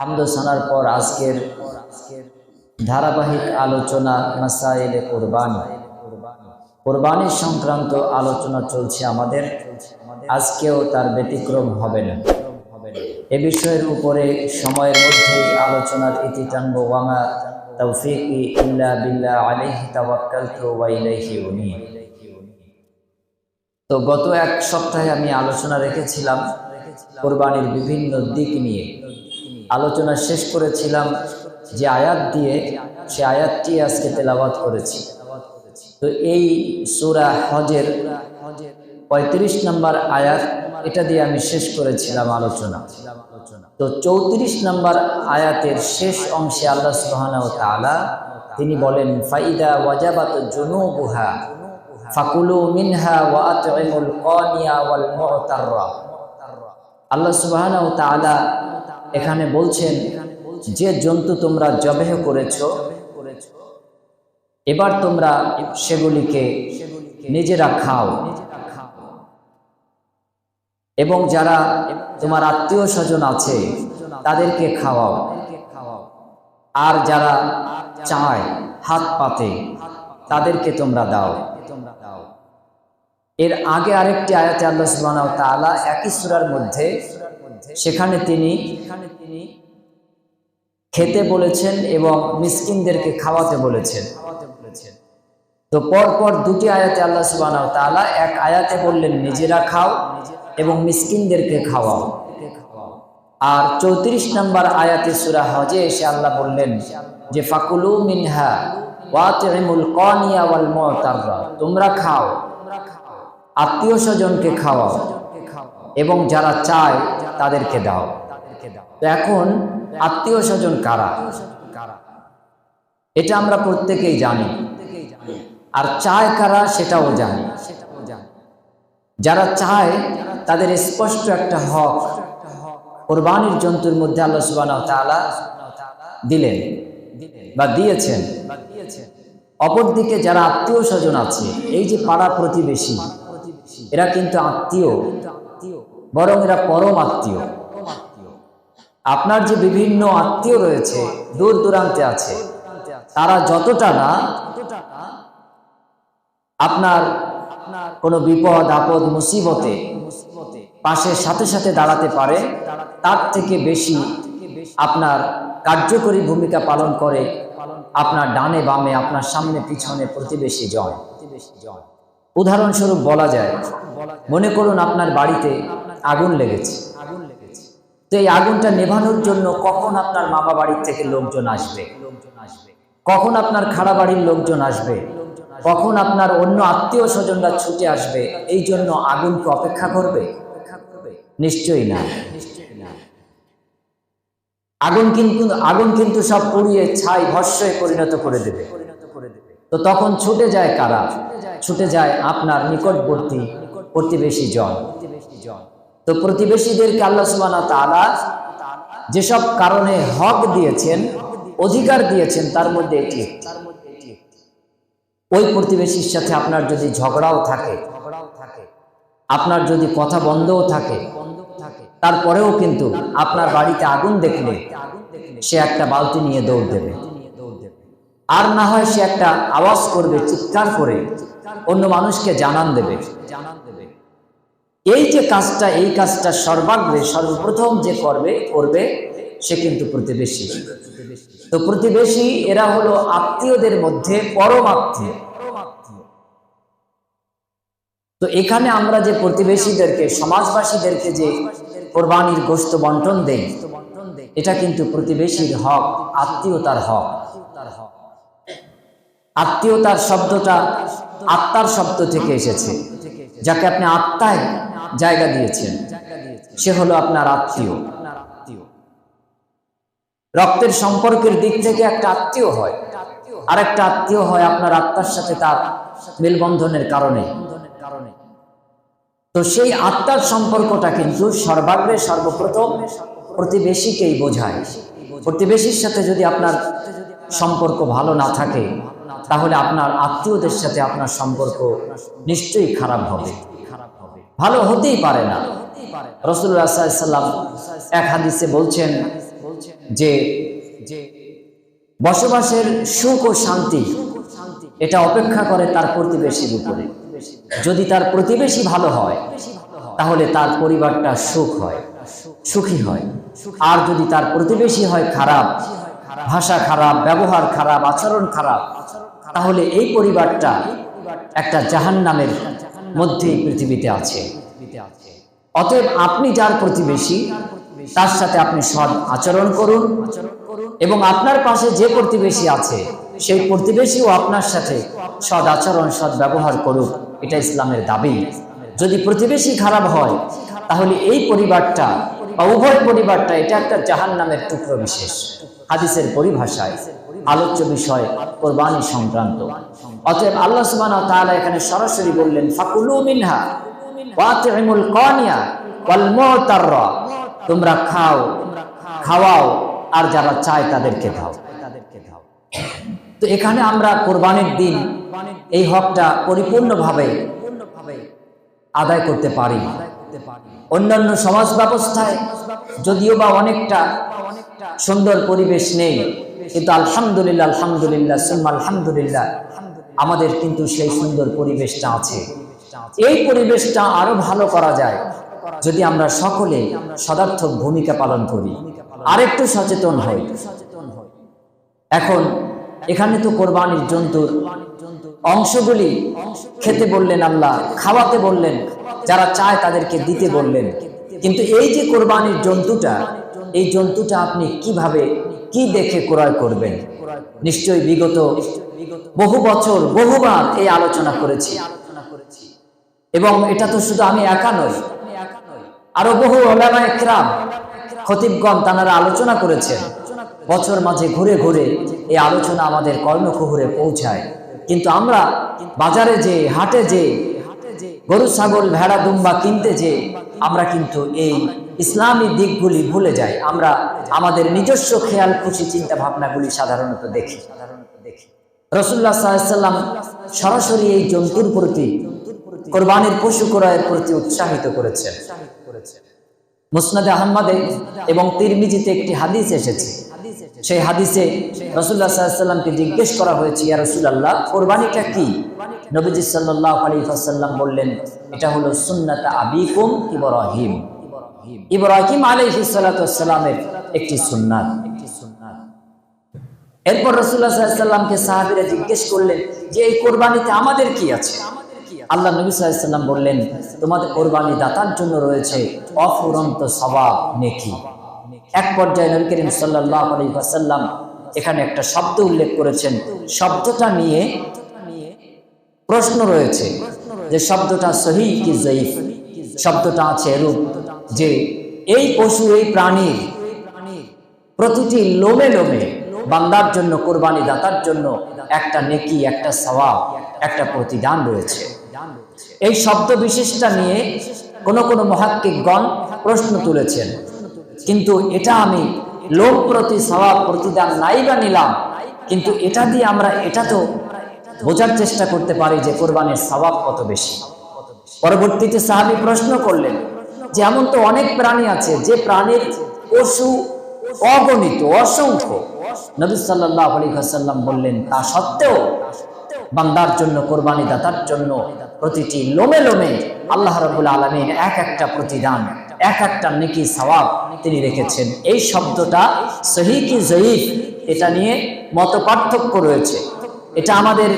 হামদোসানার পর আজকের ধারাবাহিক আলোচনা মাসাইলে কোরবানি সংক্রান্ত আলোচনা চলছে আমাদের। আজকেও তার ব্যতিক্রম হবে না। এ বিষয়ের উপরে সময়ের মধ্যেই আলোচনার ইতি টানব। ওয়ামা তাওফীকি ইল্লা বিল্লাহ আলাইহি তাওয়াক্কালতু ওয়া ইলাইহি উনীব। তো গত এক সপ্তাহে আমি আলোচনা রেখেছিলাম কোরবানির বিভিন্ন দিক নিয়ে। আলোচনা শেষ করেছিলাম যে আয়াত দিয়ে, সে আয়াতটি আজকে তেলাওয়াত করেছি। তো এই সূরা হজের ৩৫ নম্বর আয়াত, এটা দিয়ে আমি শেষ করেছিলাম আলোচনা। তো ৩৪ নম্বর আয়াতের শেষ অংশে আল্লাহ সুবহানাহু ওয়া তাআলা তিনি বলেন, ফাইদা ওয়াজাবাত জুনুবুহা ফাকুলু মিনহা ওয়া আত'ইমুল কানিয়া ওয়াল মু'তাররা। আল্লাহ সুবহানাহু ওয়া তাআলা এখানে বলছেন যে জন্তু তোমরা জবেহ করেছো, এবার তোমরা সেগুলিকে নিজেরা খাও এবং যারা তোমার আত্মীয় স্বজন আছে তাদেরকে খাওয়াও, আর যারা চায় হাত পাতে তাদেরকে তোমরা দাও। এর আগে আরেকটি আয়াতে আল্লাহ সুবহানাহু ওয়া তাআলা একই সূরার মধ্যে সেখানে তিনি খেতে বলেছেন এবং মিসকিনদেরকে খাওয়াতে বলেছেন। তো পরপর দুটি আয়াতে আল্লাহ সুবহানাহু ওয়া তাআলা এক আয়াতে বললেন নিজেরা খাও এবং মিসকিনদেরকে খাওয়াও, আর ৩৪ নম্বর আয়াতে সূরা হজে এসে আল্লাহ বললেন যে ফাকুলু মিনহা ওয়া আত'ইমুল কানিয়া ওয়াল মু'তাররা, তোমরা খাও, আত্মীয় স্বজনকে খাওয়াও এবং যারা চায় তাদেরকে দাও। তো এখন আত্মীয় স্বজন কারা, এটা আমরা প্রত্যেকেই জানি, আর চায় কারা সেটাও জানি। যারা চায় তাদের স্পষ্ট একটা হক কোরবানির জন্তুর মধ্যে আল্লাহ সুবহানাহু ওয়া তাআলা দিলেন বা দিয়েছেন। অপরদিকে যারা আত্মীয় স্বজন আছে, এই যে পাড়া প্রতিবেশী, এরা কিন্তু আত্মীয়, বরং এরা পরম আত্মীয়। আপনার যে বিভিন্ন আত্মীয় রয়েছে দূর দূরান্তে আছে, তারা যতটা না আপনার কোনো বিপদ আপদ মুসিবতে পাশে সাথে সাথে দাঁড়াতে পারে, তার থেকে বেশি আপনার কার্যকরী ভূমিকা পালন করে আপনার ডানে বামে, আপনার সামনে পিছনে প্রতিবেশী জন। উদাহরণস্বরূপ বলা যায়, মনে করুন আপনার বাড়িতে আগুন লেগেছে, তো এই আগুনটা নেভানোর জন্য কখন আপনার মামা বাড়ির থেকে লোকজন আসবে, কখন আপনার খাড়া বাড়ির লোকজন আসবে, কখন আপনার অন্য আত্মীয় স্বজনরা ছুটে আসবে, এই জন্য আগুনকে অপেক্ষা করবে? নিশ্চয়ই না। আগুন কিন্তু সব পুড়িয়ে ছাই ভস্মে পরিণত করে দেবে। তো তখন ছুটে যায় কারা? ছুটে যায় আপনার নিকটবর্তী প্রতিবেশী জন। তো প্রতিবেশীদেরকে আল্লাহ সুবহানাহু ওয়া তাআলা যেসব কারণে হক দিয়েছেন, অধিকার দিয়েছেন, তার মধ্যে এটি। ওই প্রতিবেশীর সাথে আপনার যদি ঝগড়াও থাকে, আপনার যদি কথা বন্ধও থাকে, তারপরেও কিন্তু আপনার বাড়িতে আগুন দেখলে সে একটা বালতি নিয়ে দৌড় দেবে, আর না হয় সে একটা আওয়াজ করবে, চিৎকার করে অন্য মানুষকে জানান দেবে। এই যে কাজটা, এই কাজটা সর্বাগ্রে সর্বপ্রথম যে করবে সে কিন্তু প্রতিবেশী। তো প্রতিবেশী এরা হলো আত্মীয়দের মধ্যে পরম আত্মীয়। তো এখানে আমরা যে প্রতিবেশীদেরকে, সমাজবাসীদেরকে যে কোরবানির গোশত বন্টন দেই, এটা কিন্তু প্রতিবেশীর হক, আত্মীয়তার হক। আত্মীয়তার শব্দটা আত্মার শব্দ থেকে এসেছে। যাকে আপনি আত্মায় জায়গা দিয়েছেন সে হলো আপনার আত্মীয়। রক্তের সম্পর্কের দিক থেকে একটা আত্মীয় হয়, আর একটা আত্মীয় হয় আপনার আত্মার সাথে তার মেলবন্ধনের কারণে। তো সেই আত্মার সম্পর্কটা কিন্তু সর্বাগ্রে সর্বপ্রথম প্রতিবেশীকেই বোঝায়। প্রতিবেশীর সাথে যদি আপনার সম্পর্ক ভালো না থাকে, তাহলে আপনার আত্মীয়দের সাথে আপনার সম্পর্ক নিশ্চয়ই খারাপ হবে, ভালো হতেই পারে না। রাসূলুল্লাহ সাল্লাল্লাহু আলাইহি ওয়াসাল্লাম এক হাদিসে বলছেন যে বসবাসের সুখ ও শান্তি এটা অপেক্ষা করে তার প্রতিবেশীর উপরে। যদি তার প্রতিবেশী ভালো হয় তাহলে তার পরিবারটা সুখী হয়। আর যদি তার প্রতিবেশী হয় খারাপ, ভাষা খারাপ, ব্যবহার খারাপ, আচরণ খারাপ, তাহলে এই পরিবারটা একটা জাহান্নামের মধ্যেই পৃথিবীতে আছে। অতএব আপনি যার প্রতিবেশী তার সাথে আপনি সৎ আচরণ করুন, এবং আপনার পাশে যে প্রতিবেশী আছে সেই প্রতিবেশীও আপনার সাথে সৎ আচরণ, সৎ ব্যবহার করুক, এটা ইসলামের দাবি। যদি প্রতিবেশী খারাপ হয় তাহলে এই পরিবারটা বা উভয় পরিবারটা এটা একটা জাহান্নামের টুকরো বিশেষ। হাদিসের পরিভাষায় আলোচ্য বিষয় কোরবানি সংক্রান্ত। অতএব আল্লাহ সুবহানাহু ওয়া তাআলা এখানে সরাসরি বললেন, ফাকুলু মিনহা ওয়াতিমুল কানিয়া ওয়াল মুতাররা, তোমরা খাওয়াও আর যারা চায় তাদেরকে দাও। তো এখানে আমরা কোরবানির দিন এই হকটা পরিপূর্ণভাবে আদায় করতে পারি। অন্যান্য সমাজ ব্যবস্থায় যদিও বা অনেকটা সুন্দর পরিবেশ নেই, কিন্তু আলহামদুলিল্লাহ সুম্মা আলহামদুলিল্লাহ আমাদের কিন্তু সেই সুন্দর পরিবেশটা আছে। এই পরিবেশটা আরো ভালো করা যায় যদি আমরা সকলে সদার্থক ভূমিকা পালন করি, আরেকটু সচেতন হই। এখন এখানে তো কোরবানির জন্তুর অংশগুলি খেতে বললেন আল্লাহ, খাওয়াতে বললেন, যারা চায় তাদেরকে দিতে বললেন। কিন্তু এই যে কোরবানির জন্তুটা, এই জন্তুটা আপনি কিভাবে কি দেখে ক্রয় করবেন? নিশ্চয়ই বিগত বহু বছর বহুবার এই আলোচনা করেছি, এবং এটা তো শুধু আমি একা নই, আরো বহু উলামায়ে কিরাম, খতিবগণ তারা আলোচনা করেছেন। বছর মাঝে ঘুরে ঘুরে এই আলোচনা আমাদের কর্ণকুহরে পৌঁছায়। কিন্তু আমরা বাজারে যে, হাটে যে, গরু ছাগল ভেড়া দুম্বা কিনতে যে আমরা কিন্তু এই ইসলামী দিকগুলি ভুলে যাই। আমরা আমাদের নিজস্ব খেয়াল খুশি চিন্তা ভাবনাগুলি সাধারণত দেখি। রাসূলুল্লাহ সাল্লাল্লাহু আলাইহি ওয়াসাল্লাম সরাসরি এই জন্তুর প্রতি, কোরবানির পশু ক্রয়ের প্রতি উৎসাহিত করেছেন। মুসনাদে আহমদে এবং তিরমিজিতে একটি হাদিস এসেছে। সেই হাদিসে রাসূলুল্লাহ সাল্লাল্লাহু আলাইহি ওয়াসাল্লামকে জিজ্ঞেস করা হয়েছে, ইয়া রাসূলুল্লাহ, কোরবানিটা কি? নবীজি সাল্লাল্লাহু আলাইহি ওয়াসাল্লাম বললেন, এটা হলো সুন্নাত আবিকুম ইব্রাহিম। ইব্রাহিম আলাইহিস সালাতু ওয়াস সালামের একটি সুন্নাত। এরপর রাসূলুল্লাহ সাল্লাল্লাহু আলাইহি ওয়াসাল্লামকে সাহাবীরা জিজ্ঞেস করলেন যে এই কোরবানিতে আমাদের কি আছে? আল্লাহ নবী সাল্লাল্লাহু আলাইহি ওয়াসাল্লাম বললেন, তোমাদের কোরবানি দাতার জন্য রয়েছে অফুরন্ত সওয়াব, নেকি। এক পর্যায়ে নবী করিম সাল্লাল্লাহু আলাইহি ওয়াসাল্লাম এখানে একটা শব্দ উল্লেখ করেছেন। শব্দটা নিয়ে প্রশ্ন রয়েছে যে শব্দটা সহিহ কি জয়ীফ। শব্দটা আছে এরূপ যে এই পশু, এই প্রাণীর প্রতিটি লোমে লোমে বান্দার জন্য, কোরবানি দাতার জন্য একটা নেকি, একটা সওয়াব, একটা প্রতিদান রয়েছে। এই শব্দ বিশেষটা নিয়ে কোন মুহাক্কিকগণ প্রশ্ন তুলেছেন, কিন্তু এটা আমি লোক প্রতি সওয়াব প্রতিদান নাই বা নিলাম, কিন্তু এটা দিয়ে আমরা এটা তো বোঝার চেষ্টা করতে পারি যে কোরবানির সওয়াব কত বেশি। পরবর্তীতে সাহাবী প্রশ্ন করলেন যে এমন তো অনেক প্রাণী আছে যে প্রাণীর পশু অগণিত, অসংখ্য। নবী সাল্লাল্লাহু আলাইহি ওয়াসাল্লাম বললেন, তা সত্ত্বেও বান্দার জন্য, কোরবানি দাতার জন্য প্রতিটি লোমে লোমে আল্লাহ রাব্বুল আলামিন এক একটা প্রতিদান, এক একটা নেকি সওয়াব তিনি রেখেছেন। এই শব্দটা সহিহ কি জয়ীফ এটা নিয়ে মত পার্থক্য রয়েছে। এটা আমাদের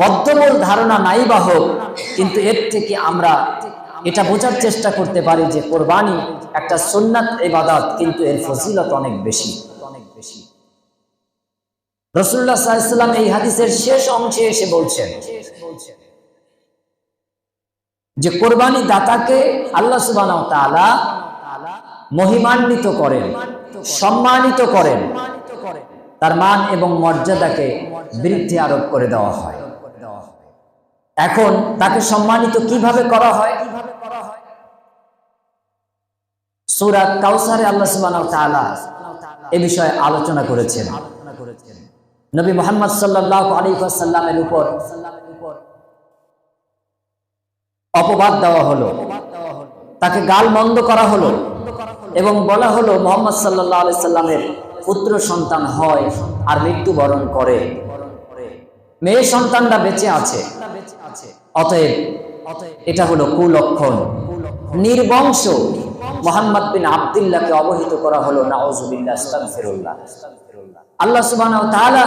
বদ্ধমূল ধারণা নাই বা হোক, কিন্তু এর থেকে আমরা এটা বোঝার চেষ্টা করতে পারি যে কোরবানি একটা সুন্নাত ইবাদত, কিন্তু এর ফজিলত অনেক বেশি। রাসূলুল্লাহ সাল্লাল্লাহু আলাইহি ওয়াসাল্লাম এই হাদিসের শেষ অংশে এসে বলছেন যে কোরবানি দাতাকে আল্লাহ সুবহানাহু ওয়া তাআলা মহিমান্বিত করেন, সম্মানিত করেন, তার মান এবং মর্যাদাকে বৃদ্ধি আরোপ করে দেওয়া হয়। এখন তাকে সম্মানিত কিভাবে করা হয়? সূরা কাউসারে আল্লাহ সুবহানাহু ওয়া তাআলা এ বিষয়ে আলোচনা করেছেন। নবী মুহাম্মদ সাল্লাল্লাহু আলাইহি ওয়াসাল্লামের উপর অপবাদ দেওয়া হলো, তাকে গাল মন্দ করা হলো এবং বলা হলো মুহাম্মদ সাল্লাল্লাহু আলাইহি সাল্লামের পুত্র সন্তান হয় আর মৃত্যুবরণ করে, মেয়ে সন্তানরা বেঁচে আছে, অতএব এটা হলো কুলক্ষণ, নির্বংশ মুহাম্মদ বিন আব্দুল্লাহকে অবহিত করা হলো নাউজুবিল্লাহ আস্তাগফিরুল্লাহ। আল্লাহ সুবহানাহু ওয়া তাআলা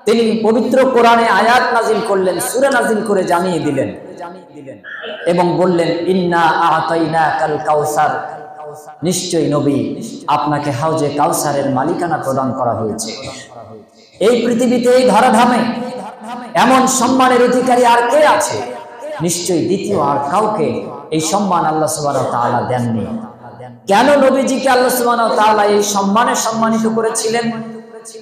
তিনি পবিত্র কোরআনে আয়াত নাজিল করলেন, সূরা নাজিল করে জানিয়ে দিলেন এবং বললেন ইন্না আ'তাইনাকাল কাউসার, নিশ্চয়ই নবী আপনাকে হাউজে কাউসারের মালিকানা প্রদান করা হয়েছে। এই পৃথিবীতে এই ধরাধামে এমন সম্মানের অধিকারী আর কে আছে? নিশ্চয়ই দ্বিতীয় আর কাউকে এই সম্মান আল্লাহ সুবহানাহু ওয়া তাআলা দেননি। কেন নবীজিকে আল্লাহ সুবহানাহু ওয়া তাআলা এই সম্মানে সম্মানিত করেছিলেন?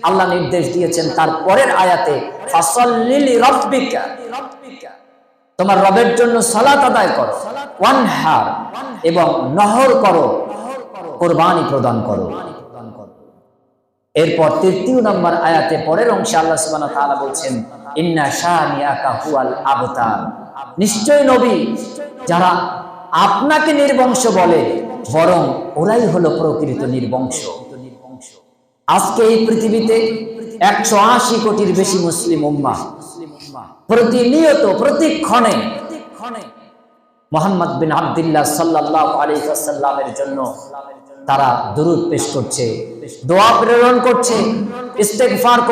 আল্লাহ নির্দেশ দিয়েছেন তার পরের আয়াতে, ফাসাল্লি লিরাব্বিকা, তোমার রবের জন্য সালাত আদায় করো, ওয়ানহার, এবং নহর করো, কুরবানি প্রদান করো। এরপর ৩৩ নম্বর আয়াতে পরের অংশে আল্লাহ সুবহানাহু ওয়া তাআলা বলছেন ইন্না শানিআকা হুয়াল আবতার, নিশ্চয় নবী যারা আপনাকে নির্বংশ বলে বরং ওরাই হলো প্রকৃত নির্বংশ। আজকে এই পৃথিবীতে ১৮০ কোটির বেশি মুসলিম উম্মাহ প্রতিনিয়ত প্রতিক্ষণে মুহাম্মদ বিন আব্দুল্লাহ সাল্লাল্লাহু আলাইহি ওয়াসাল্লামের জন্য তারা দুরূদ পেশ করছে, দোয়া প্রেরণ করছে, ইস্তেগফার করছে।